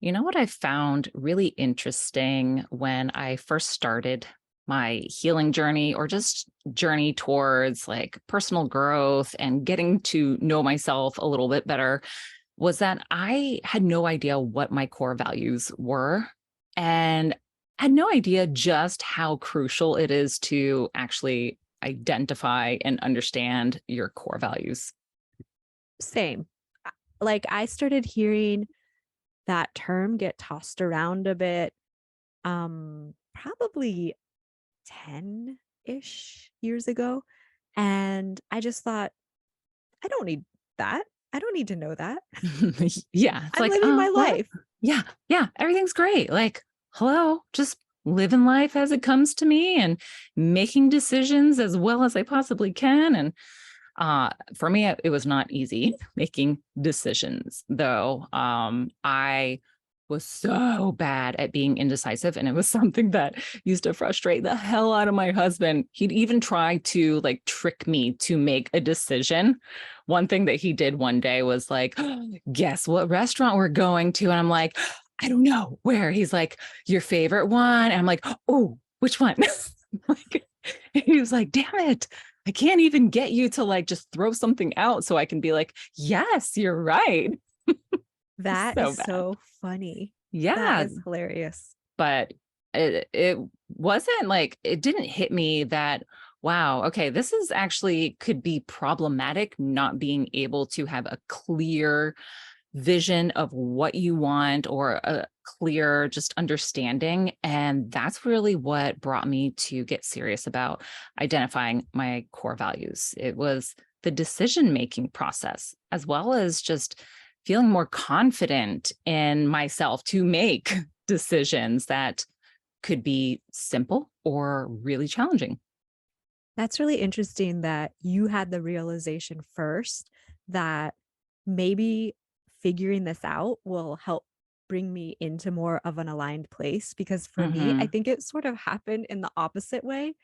You know what I found really interesting when I first started my healing journey or just journey towards like personal growth and getting to know myself a little bit better was that I had no idea what my core values were and had no idea just how crucial it is to actually identify and understand your core values. Same. Like I started hearing that term get tossed around a bit, probably 10-ish years ago. And I just thought, I don't need that. I don't need to know that. Yeah, it's I'm like, living my what? life. Yeah, yeah, everything's great. Like, hello, just living life as it comes to me and making decisions as well as I possibly can. And for me, it was not easy making decisions, though. I was so bad at being indecisive, and it was something that used to frustrate the hell out of my husband. He'd even try to like trick me to make a decision. One thing that he did one day was like, guess what restaurant we're going to? And I'm like, I don't know where. He's like, your favorite one. And I'm like, oh, which one? Like, he was like, damn it. I can't even get you to like just throw something out so I can be like, yes, you're right. That is So bad. so funny. That Yeah. is hilarious. But it wasn't like, it didn't hit me that, wow, okay, this is actually could be problematic, not being able to have a clear vision of what you want or a clear just understanding. And that's really what brought me to get serious about identifying my core values. It was the decision making process, as well as just feeling more confident in myself to make decisions that could be simple or really challenging. That's really interesting that you had the realization first that maybe figuring this out will help bring me into more of an aligned place. Because for me, I Hmm. think it sort of happened in the opposite way.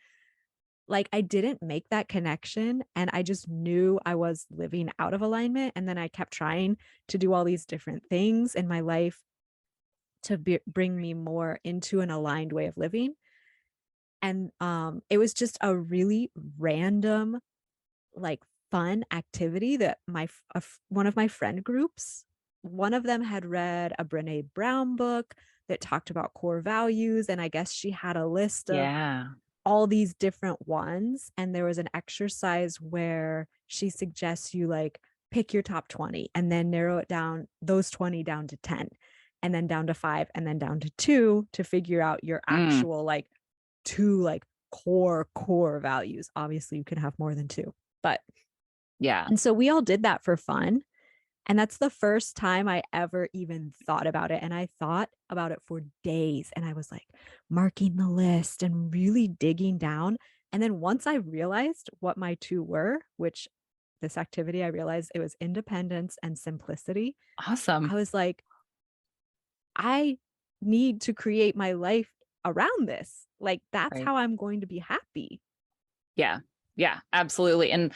Like I didn't make that connection and I just knew I was living out of alignment. And then I kept trying to do all these different things in my life to bring me more into an aligned way of living. And it was just a really random, like fun activity that one of my friend groups, one of them had read a Brene Brown book that talked about core values. And I guess she had a list of Yeah. all these different ones. And there was an exercise where she suggests you like pick your top 20 and then narrow it down, those 20 down to 10, and then down to five, and then down to two to figure out your Mm, actual like two like core values. Obviously, you can have more than two, but yeah. and so we all did that for fun. And that's the first time I ever even thought about it. And I thought about it for days. And I was like marking the list and really digging down. And then once I realized what my two were, which this activity, I realized it was independence and simplicity. I Awesome. was like, I need to create my life around this. Like, that's Right. how I'm going to be happy. Yeah. Yeah, absolutely. And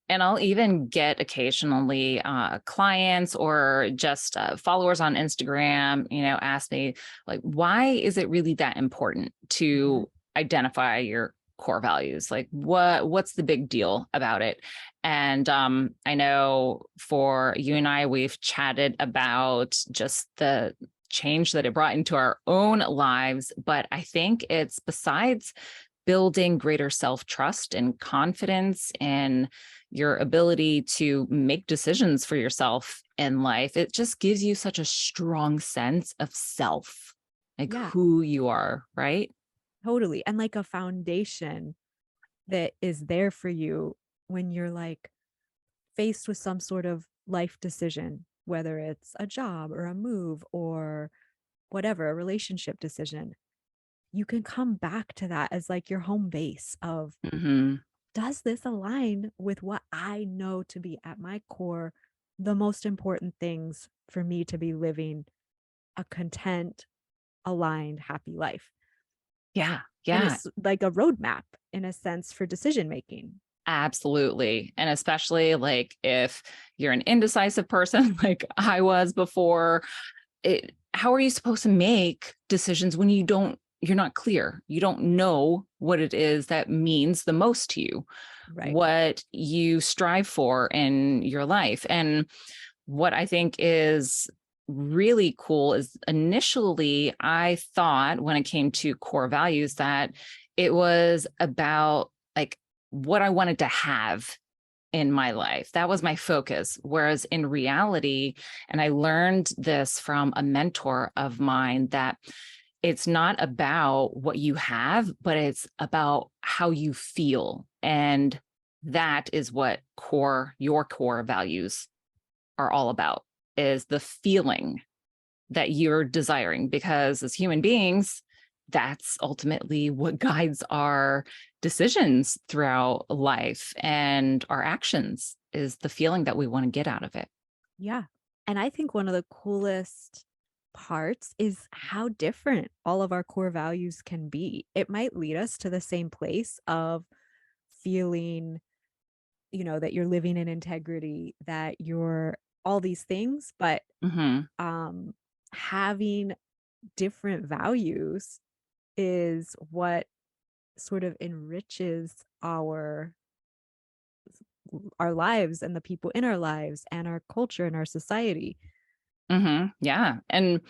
I'll even get occasionally clients or just followers on Instagram, ask me like, why is it really that important Mhm. to identify your core values? Like what's the big deal about it? And I know for you and I, we've chatted about just the change that it brought into our own lives. But I think it's besides building greater self-trust and confidence in your ability to make decisions for yourself in life, it just gives you such a strong sense of self, like Yeah, who you are, right? totally. And like a foundation that is there for you when you're like faced with some sort of life decision, whether it's a job or a move or whatever, a relationship decision. You can come back to that as like your home base of, Hmm. does this align with what I know to be at my core the most important things for me to be living a content, aligned, happy life? Yeah, And yeah, it's like a roadmap in a sense for decision making. absolutely. And especially like if you're an indecisive person like I was before, how are you supposed to make decisions when you're not clear? You don't know what it is that means the most to you, Right. what you strive for in your life. And what I think is really cool is initially I thought when it came to core values that it was about like what I wanted to have in my life. That was my focus. Whereas in reality, and I learned this from a mentor of mine, that it's not about what you have, but it's about how you feel. And that is what your core values are all about, is the feeling that you're desiring. Because as human beings, that's ultimately what guides our decisions throughout life and our actions, is the feeling that we want to get out of it. Yeah. And I think one of the coolest parts is how different all of our core values can be. It might lead us to the same place of feeling, that you're living in integrity, that you're all these things, but Hmm. um having different values is what sort of enriches our lives and the people in our lives and our culture and our society. Hmm. Yeah. And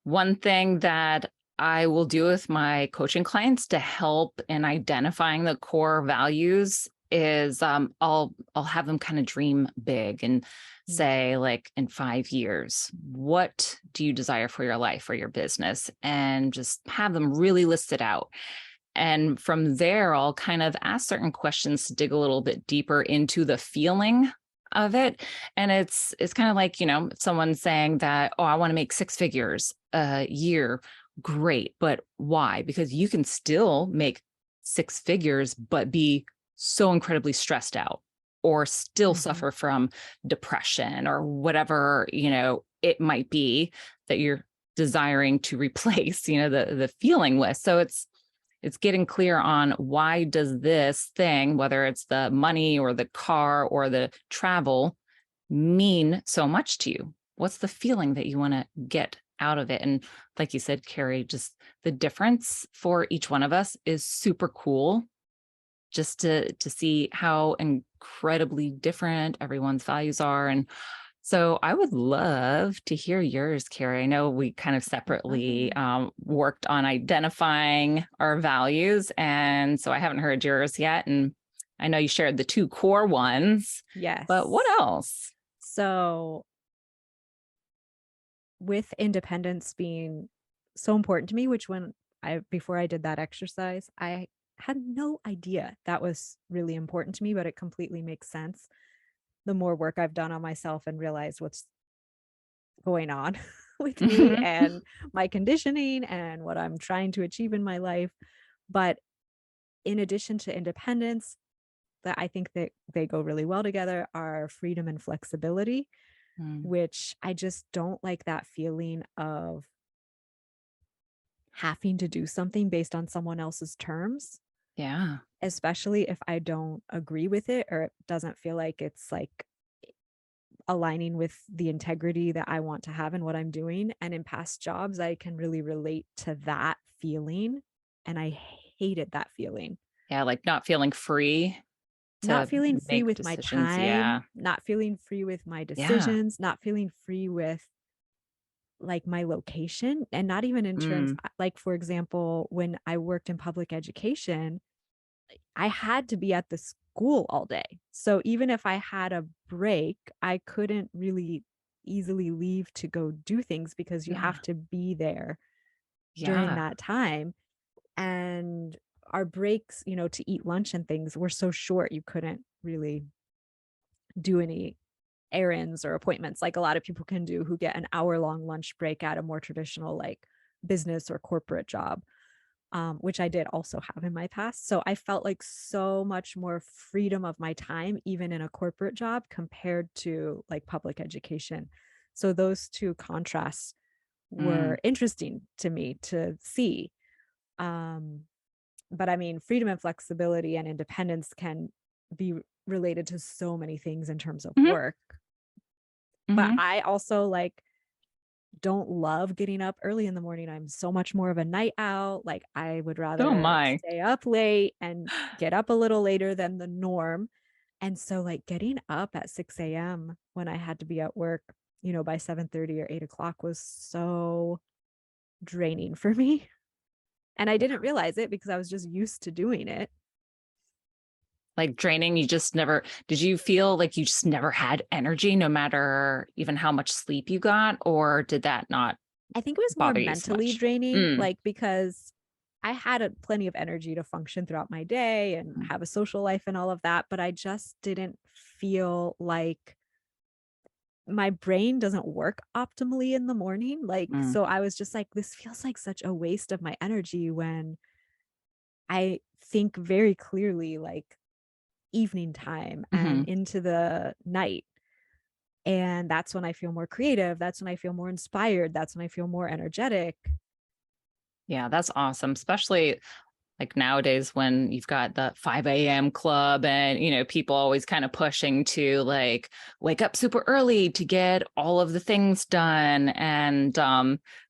one thing that I will do with my coaching clients to help in identifying the core values is I'll have them kind of dream big and Mm. say, like, in 5 years, what do you desire for your life or your business? And just have them really list it out. And from there, I'll kind of ask certain questions to dig a little bit deeper into the feeling of it. And it's kind of like, someone saying that, oh, I want to make six figures a year. Great. But why? Because you can still make six figures, but be so incredibly stressed out or still Mhm. suffer from depression or whatever, it might be that you're desiring to replace, the feeling with. So it's getting clear on, why does this thing, whether it's the money or the car or the travel, mean so much to you? What's the feeling that you want to get out of it? And like you said, Carrie, just the difference for each one of us is super cool, just to see how incredibly different everyone's values are. And so I would love to hear yours, Carrie. I know we kind of separately Wow. worked on identifying our values. And so I haven't heard yours yet. And I know you shared the two core ones, but what Yes. else? So, with independence being so important to me, which when before I did that exercise, I had no idea that was really important to me, but it completely makes sense the more work I've done on myself and realized what's going on with me Hmm. and my conditioning and what I'm trying to achieve in my life. But in addition to independence, that I think that they go really well together, are freedom and flexibility, which I just don't like that feeling of having to do something based on someone else's terms, Yeah. especially if I don't agree with it or it doesn't feel like it's like aligning with the integrity that I want to have in what I'm doing. And in past jobs, I can really relate to that feeling. And I hated that feeling. Yeah. Like not feeling free Not to feeling free make with my decisions. Yeah. time, not feeling free with my Yeah. decisions, not feeling free with like my location, and not even in terms Mm. like, for example, when I worked in public education, I had to be at the school all day. So even if I had a break, I couldn't really easily leave to go do things because you Yeah. have to be there during Yeah. that time. And our breaks, to eat lunch and things were so short, you couldn't really do any errands or appointments like a lot of people can do who get an hour-long lunch break at a more traditional like business or corporate job, which I did also have in my past. So I felt like so much more freedom of my time, even in a corporate job, compared to like public education. So those two contrasts Mm. were interesting to me to see. Um, but I mean, freedom and flexibility and independence can be related to so many things in terms of Hmm. work. But Hmm. I also like don't love getting up early in the morning. I'm so much more of a night owl. Like I would Oh rather my. stay up late and get up a little later than the norm. And so like getting up at 6 a.m. when I had to be at work, by 7:30 or 8 o'clock was so draining for me. And I didn't realize it because I was just used to doing it. Like draining, you just never, did you feel like you just never had energy no matter even how much sleep you got, or did that not I think it was more bother you so mentally much? draining, Mm, like because I had plenty of energy to function throughout my day and mm, have a social life and all of that, but I just didn't feel like my brain doesn't work optimally in the morning. Like, mm, so I was just like, this feels like such a waste of my energy when I think very clearly, like evening time and mhm. into the night. And that's when I feel more creative. That's when I feel more inspired. That's when I feel more energetic. Yeah, that's awesome. Especially like nowadays when you've got the 5 a.m. club and, people always kind of pushing to like wake up super early to get all of the things done. And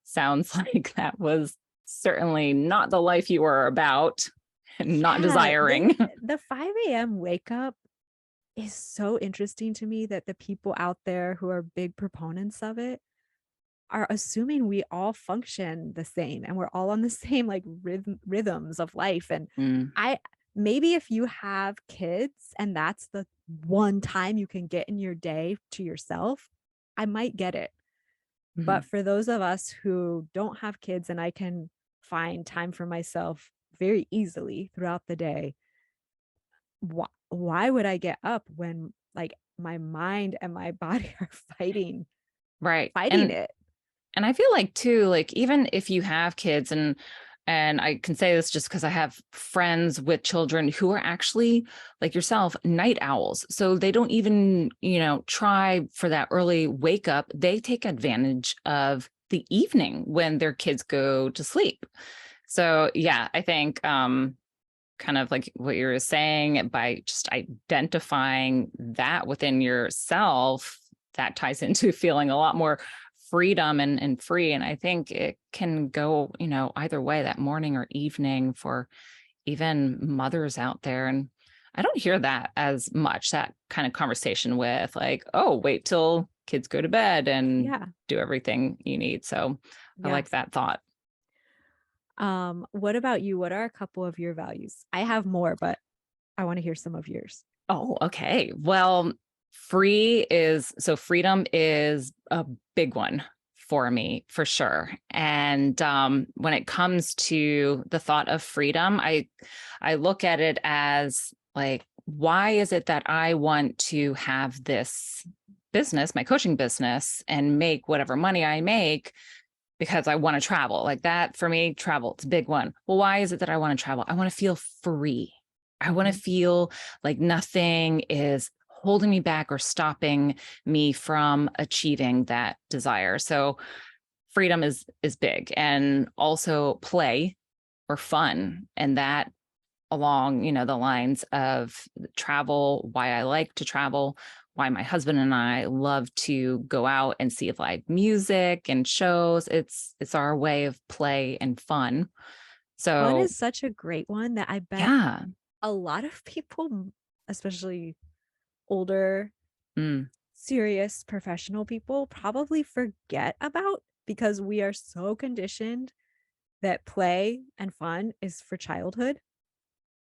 sounds like that was certainly not the life you were about and not Yeah, desiring. the 5 a.m. wake up is so interesting to me that the people out there who are big proponents of it are assuming we all function the same and we're all on the same like rhythms of life. And Mm, I maybe if you have kids and that's the one time you can get in your day to yourself, I might get it. But mhm. for those of us who don't have kids and I can find time for myself very easily throughout the day, why would I get up when like my mind and my body are Right. fighting And it? I feel like too, like even if you have kids and I can say this just because I have friends with children who are actually like yourself, night owls. So they don't even, try for that early wake up. They take advantage of the evening when their kids go to sleep. So yeah, I think kind of like what you were saying, by just identifying that within yourself, that ties into feeling a lot more freedom and free. And I think it can go, either way, that morning or evening for even mothers out there. And I don't hear that as much, that kind of conversation with like, oh, wait till kids go to bed and Yeah. do everything you need. So I Yeah. like that thought. What about you? What are a couple of your values? I have more, but I want to hear some of yours. Oh, okay. Well, freedom is a big one for me, for sure. And when it comes to the thought of freedom, I look at it as like, why is it that I want to have this business, my coaching business, and make whatever money I make? Because I want to travel. Like that for me, travel, it's a big one. Well, why is it that I want to travel? I want to feel free. I want to Mm-hmm. feel like nothing is holding me back or stopping me from achieving that desire. So freedom is big, and also play or fun, and that along, the lines of travel, why I like to travel, why my husband and I love to go out and see live music and shows. It's our way of play and fun. Fun So is such a great one that I bet yeah. a lot of people, especially older, Mm, serious professional people, probably forget about because we are so conditioned that play and fun is for childhood.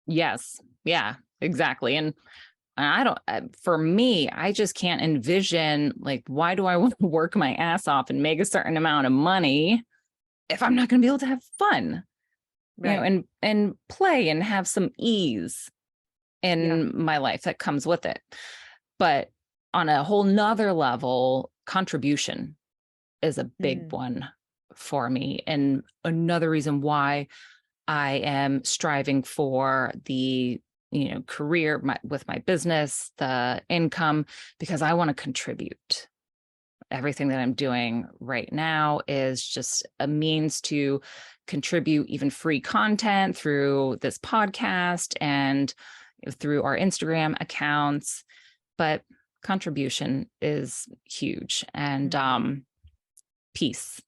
yes. Yeah, exactly. And I don't, for me, I just can't envision like, why do I want to work my ass off and make a certain amount of money if I'm not going to be able to have fun, Right. and play and have some ease Yeah. in my life that comes with it. But on a whole nother level, contribution is a big Mm. one for me. And another reason why I am striving for the career with my business, the income, because I want to contribute. Everything that I'm doing right now is just a means to contribute even free content through this podcast and through our Instagram accounts. But contribution is huge. And Mhm. peace.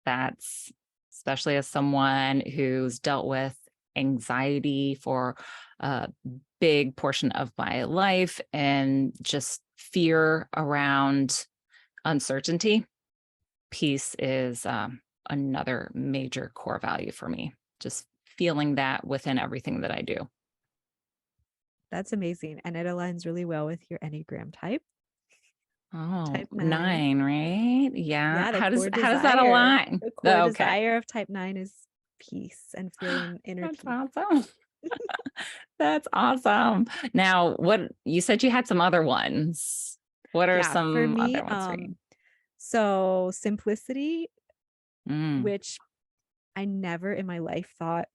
That's especially as someone who's dealt with anxiety for a big portion of my life and just fear around uncertainty. Peace is another major core value for me. Just feeling that within everything that I do. That's amazing, and it aligns really well with your Enneagram type, Oh, type 9. 9, right? Yeah. Yeah, How does that align? the core Oh, okay. desire of type 9 is peace and feeling inner That's peace. awesome. That's awesome. Now, what you said you had some other ones. What are Yeah, for some me, other ones for you? so simplicity, Mm. which I never in my life thought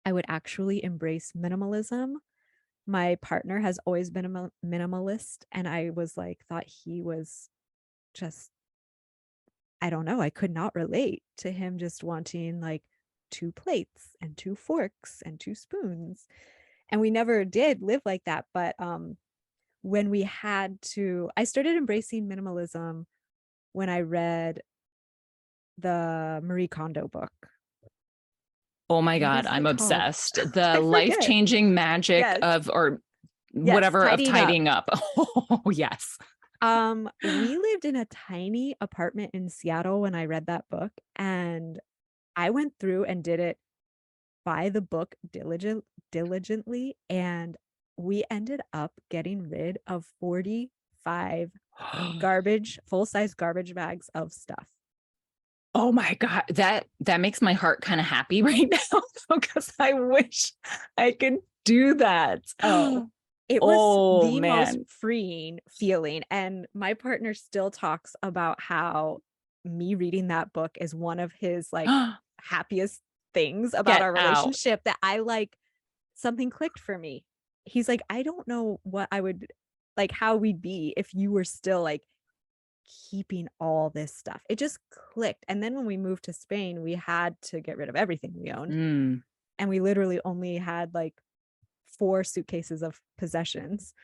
I would actually embrace minimalism. My partner has always been a minimalist, and I was like, thought he was just, I don't know, I could not relate to him just wanting like two plates and two forks and two spoons. And we never did live like that. But when we had to, I started embracing minimalism when I read the Marie Kondo book. Oh my What God, is I'm it called? obsessed. The I forget. life-changing magic Yes. of or Yes. whatever of Tidying up. tidying up. Oh, yes. We lived in a tiny apartment in Seattle when I read that book, and I went through and did it by the book diligently, and we ended up getting rid of 45 full-size garbage bags of stuff. Oh my God. That makes my heart kind of happy right now because I wish I could do that. Oh, it was Oh the most man. freeing feeling, and my partner still talks about how me reading that book is one of his, like, happiest things about Get our out. relationship, that I, like, something clicked for me. He's like, "I don't know what I would like, how we'd be if you were still, like, keeping all this stuff." It just clicked, and then when we moved to Spain, we had to get rid of everything we owned, Mm, and we literally only had, like, 4 suitcases of possessions.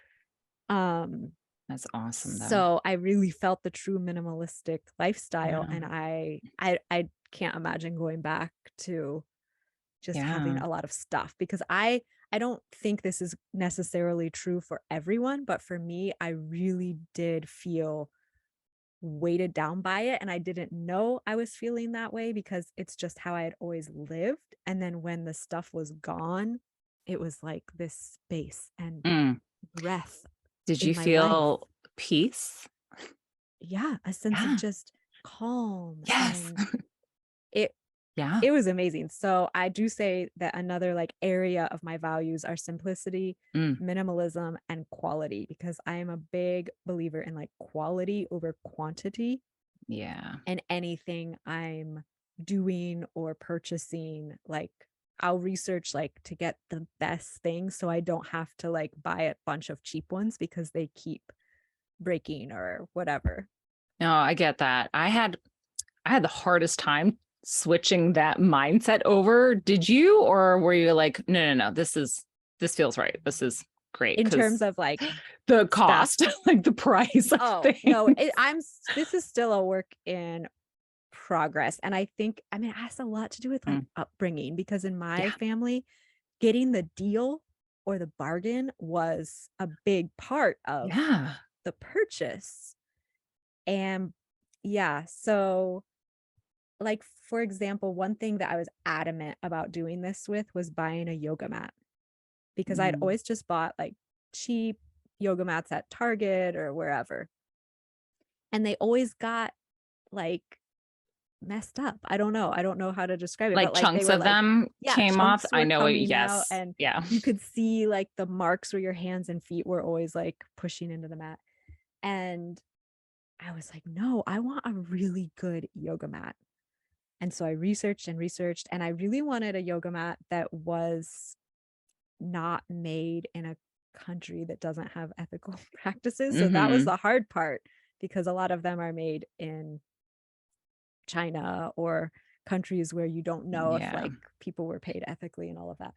Um, that's awesome though. so I really felt the true minimalistic lifestyle, Yeah. and I can't imagine going back to just having Yeah. a lot of stuff, because I don't think this is necessarily true for everyone, but for me, I really did feel weighted down by it, and I didn't know I was feeling that way because it's just how I had always lived. And then when the stuff was gone, it was like this space and Mm. breath Did in you my life. feel peace? Yeah, a sense of Yeah. just calm, Yes. and it Yeah. it was amazing. So I do say that another, like, area of my values are simplicity, Mm. minimalism, and quality, because I am a big believer in, like, quality over quantity. Yeah. And anything I'm doing or purchasing, like, I'll research, like, to get the best thing so I don't have to, like, buy a bunch of cheap ones because they keep breaking or whatever. No, I get that. I had the hardest time switching that mindset over. Did you, or were you like, no, no, no, this feels right. This is great In terms because of, like, the stuff. cost, like the price of Oh, no, things. this is still a work in progress, and I think, I mean, it has a lot to do with, like, Mm. upbringing, because in my Yeah. family, getting the deal or the bargain was a big part of Yeah. the purchase. And yeah, so, like, for example, one thing that I was adamant about doing this with was buying a yoga mat, because I'd Mm. always just bought, like, cheap yoga mats at Target or wherever. And they always got, like, messed up. I don't know. I don't know how to describe it, Like but, like, they chunks were of like, them yeah, came off. chunks I were know it. coming out, Yes. and Yeah. you could see, like, the marks where your hands and feet were always, like, pushing into the mat. And I was like, "No, I want a really good yoga mat." And so I researched and researched, and I really wanted a yoga mat that was not made in a country that doesn't have ethical practices. So that was Hmm. the hard part, because a lot of them are made in China or countries where you don't know if, Yeah. like, people were paid ethically and all of that.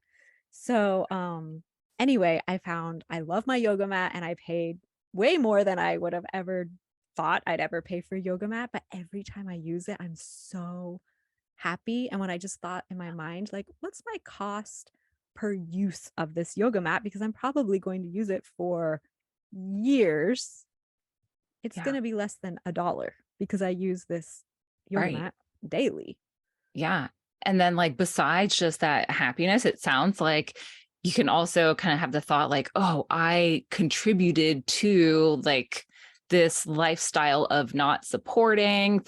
So anyway, I found I love my yoga mat, and I paid way more than I would have ever thought I'd ever pay for a yoga mat, but every time I use it, I'm so happy. And when I just thought in my mind, like, what's my cost per use of this yoga mat? Because I'm probably going to use it for years. It's going Yeah. to be less than $1 because I use this yoga Right. mat daily. Yeah. And then, like, besides just that happiness, it sounds like you can also kind of have the thought, like, oh, I contributed to like this lifestyle of not supporting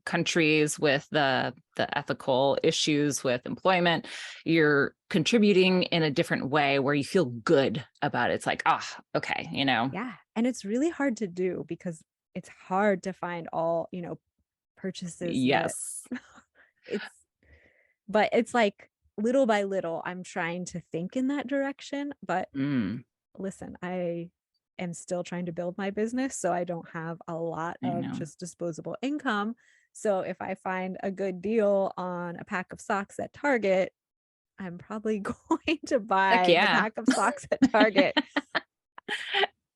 countries with the ethical issues with employment. You're contributing in a different way where you feel good about it. It's like, ah, okay, Yeah. And it's really hard to do because it's hard to find all, purchases that yes. it's, but it's like little by little, I'm trying to think in that direction. But Mm, listen, I am still trying to build my business. So I don't have a lot I of know. just disposable income. So if I find a good deal on a pack of socks at Target, I'm probably going to Heck buy the yeah. pack of socks at Target.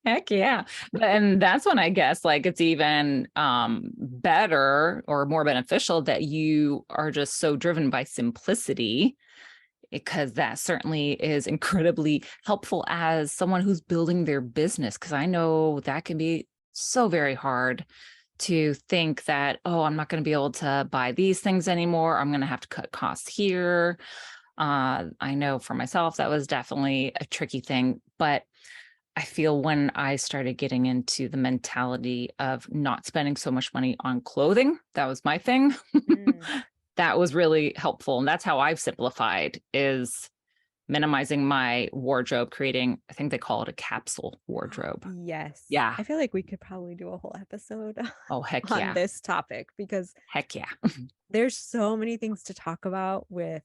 Heck yeah. And that's when I guess like it's even better or more beneficial that you are just so driven by simplicity, because that certainly is incredibly helpful as someone who's building their business. Because I know that can be so very hard to think that, oh, I'm not going to be able to buy these things anymore. I'm going to have to cut costs here. I know for myself, that was definitely a tricky thing. But I feel when I started getting into the mentality of not spending so much money on clothing, that was my thing. Mm. That was really helpful. And that's how I've simplified is minimizing my wardrobe, creating, I think they call it a capsule wardrobe. Yes. Yeah. I feel like we could probably do a whole episode Oh, heck on yeah. this topic because Heck yeah. there's so many things to talk about with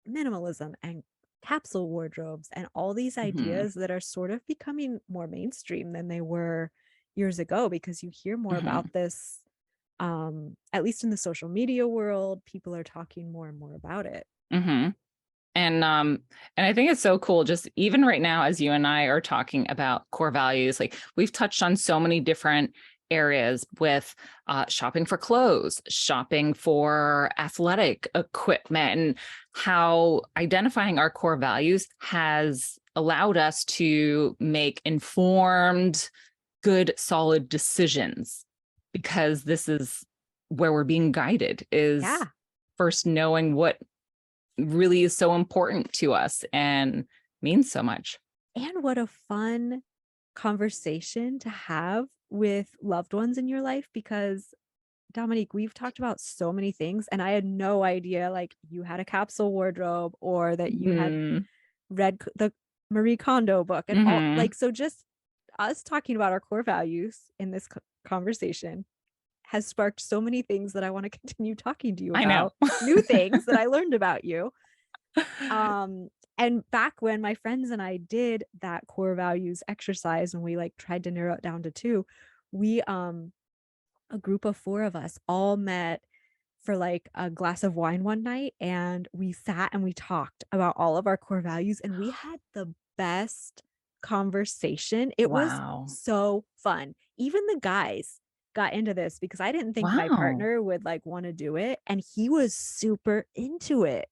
minimalism and capsule wardrobes and all these hmm ideas that are sort of becoming more mainstream than they were years ago because you hear more about hmm this at least in the social media world people are talking more and more about it. hmm and I think it's so cool just even right now as you and I are talking about core values, like we've touched on so many different areas with shopping for clothes, shopping for athletic equipment, and how identifying our core values has allowed us to make informed, good, solid decisions, because this is where we're being guided, is Yeah. first knowing what really is so important to us and means so much. And what a fun conversation to have with loved ones in your life because Dominique, we've talked about so many things, and I had no idea like you had a capsule wardrobe or that you had Mm-hmm. read the Marie Kondo book and all Mm-hmm. like so just us talking about our core values in this conversation has sparked so many things that I want to continue talking to you I know. about, new things that I learned about you. And back when my friends and I did that core values exercise and we like tried to narrow it down to two, we a group of four of us all met for like a glass of wine one night and we sat and we talked about all of our core values and we had the best conversation. It was Wow. so fun. Even the guys got into this because I didn't think my Wow. partner would like want to do it and he was super into it.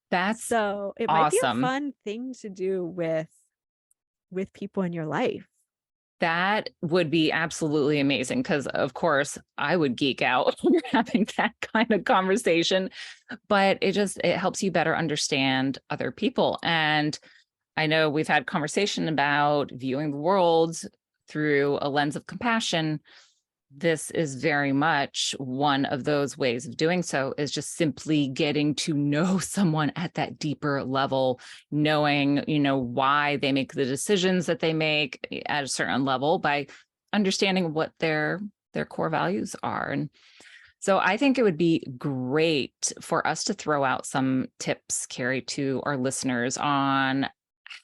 That's So, it might be a awesome. fun thing to do with people in your life. That would be absolutely amazing because, of course, I would geek out when you're having that kind of conversation. But it helps you better understand other people. And I know we've had conversation about viewing the world through a lens of compassion. This is very much one of those ways of doing so, is just simply getting to know someone at that deeper level, knowing, why they make the decisions that they make at a certain level by understanding what their core values are. And so I think it would be great for us to throw out some tips, Carrie, to our listeners on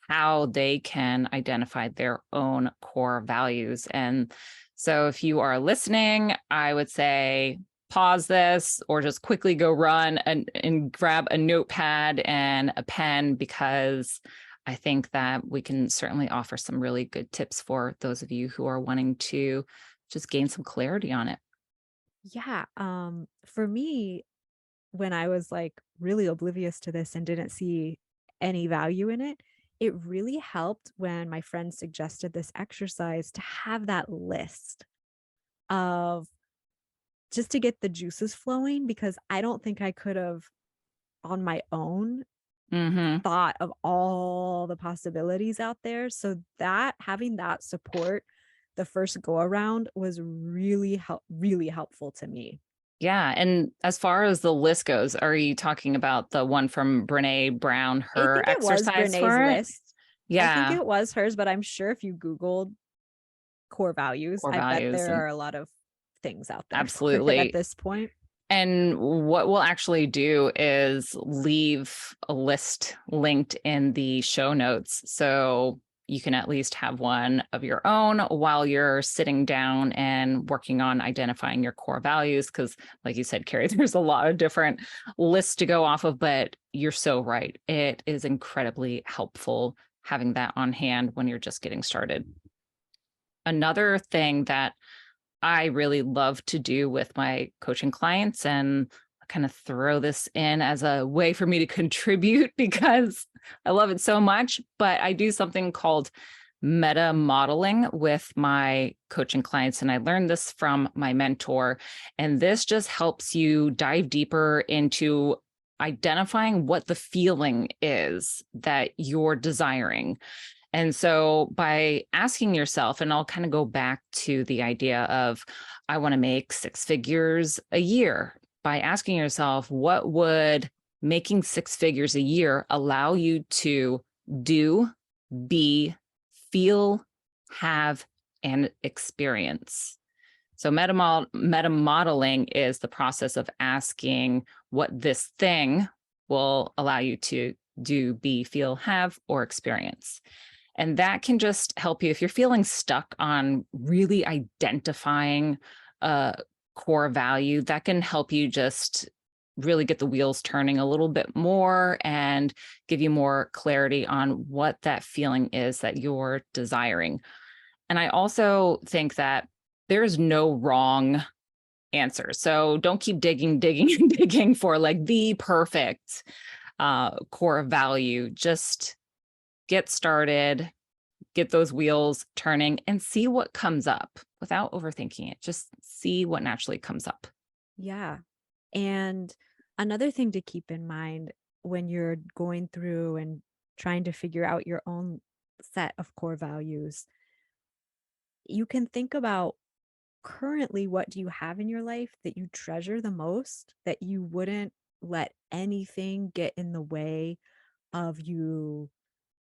how they can identify their own core values. And so if you are listening, I would say pause this or just quickly go run and grab a notepad and a pen, because I think that we can certainly offer some really good tips for those of you who are wanting to just gain some clarity on it. Yeah, for me, when I was, like, really oblivious to this and didn't see any value in it, it really helped when my friend suggested this exercise to have that list of just to get the juices flowing because I don't think I could have on my own Mhm. thought of all the possibilities out there. So that having that support the first go around was really helpful to me. Yeah, and as far as the list goes, are you talking about the one from Brené Brown, I her think it was exercise Brené's for it? list. I think Yeah, it was hers, but I'm sure if you Googled core values, core I bet values there and are a lot of things out there for it at absolutely. this point. And what we'll actually do is leave a list linked in the show notes. So you can at least have one of your own while you're sitting down and working on identifying your core values. Because, like you said, Carrie, there's a lot of different lists to go off of, but you're so right. It is incredibly helpful having that on hand when you're just getting started. Another thing that I really love to do with my coaching clients, and I kind of throw this in as a way for me to contribute because I love it so much. But I do something called meta modeling with my coaching clients. And I learned this from my mentor. And this just helps you dive deeper into identifying what the feeling is that you're desiring. And so by asking yourself, and I'll kind of go back to the idea of, I want to make six figures a year, by asking yourself, what would making six figures a year allow you to do, be, feel, have, and experience? So meta modeling is the process of asking what this thing will allow you to do, be, feel, have, or experience. And that can just help you if you're feeling stuck on really identifying a core value, that can help you just really get the wheels turning a little bit more and give you more clarity on what that feeling is that you're desiring. And I also think that there's no wrong answer. So don't keep digging, digging, and digging for like the perfect core value. Just get started, get those wheels turning, and see what comes up without overthinking it. Just see what naturally comes up. Yeah. And another thing to keep in mind when you're going through and trying to figure out your own set of core values, you can think about currently what do you have in your life that you treasure the most that you wouldn't let anything get in the way of you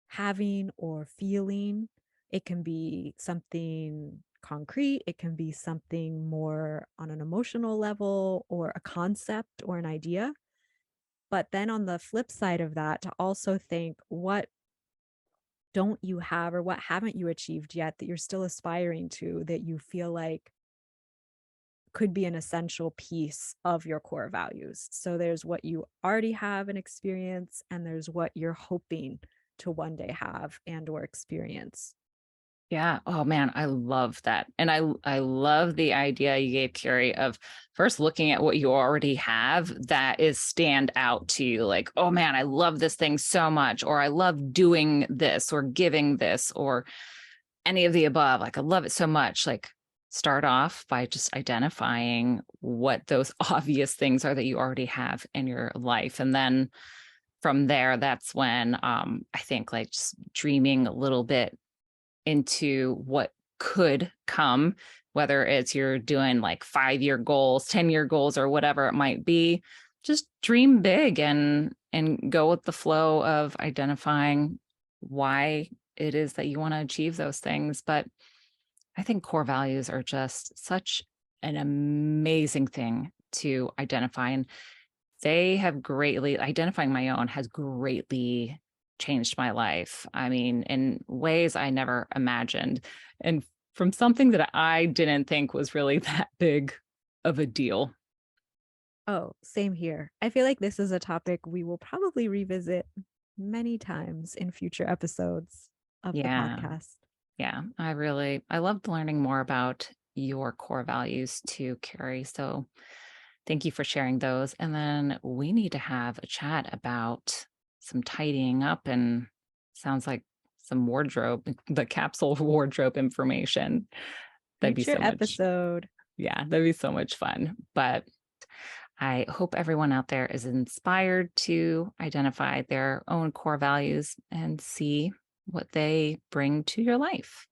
having or feeling. It can be something concrete, it can be something more on an emotional level or a concept or an idea. But then on the flip side of that, to also think, what don't you have or what haven't you achieved yet that you're still aspiring to that you feel like could be an essential piece of your core values. So there's what you already have an experience and there's what you're hoping to one day have and or experience. Yeah. Oh man, I love that. And I love the idea you gave, Carrie, of first looking at what you already have that is stand out to you. Like, oh man, I love this thing so much, or I love doing this or giving this or any of the above. Like, I love it so much. Like, start off by just identifying what those obvious things are that you already have in your life. And then from there, that's when I think like just dreaming a little bit into what could come, whether it's you're doing like 5-year goals, 10-year goals, or whatever it might be. Just dream big and go with the flow of identifying why it is that you want to achieve those things. But I think core values are just such an amazing thing to identify. And they have greatly, identifying my own has greatly changed my life. I mean, in ways I never imagined. And from something that I didn't think was really that big of a deal. Oh, same here. I feel like this is a topic we will probably revisit many times in future episodes of the Yeah. podcast. Yeah. I loved learning more about your core values too, Carrie. So thank you for sharing those. And then we need to have a chat about some tidying up and sounds like some wardrobe, the capsule wardrobe information. That'd be Future so much. episode. Yeah, that'd be so much fun. But I hope everyone out there is inspired to identify their own core values and see what they bring to your life.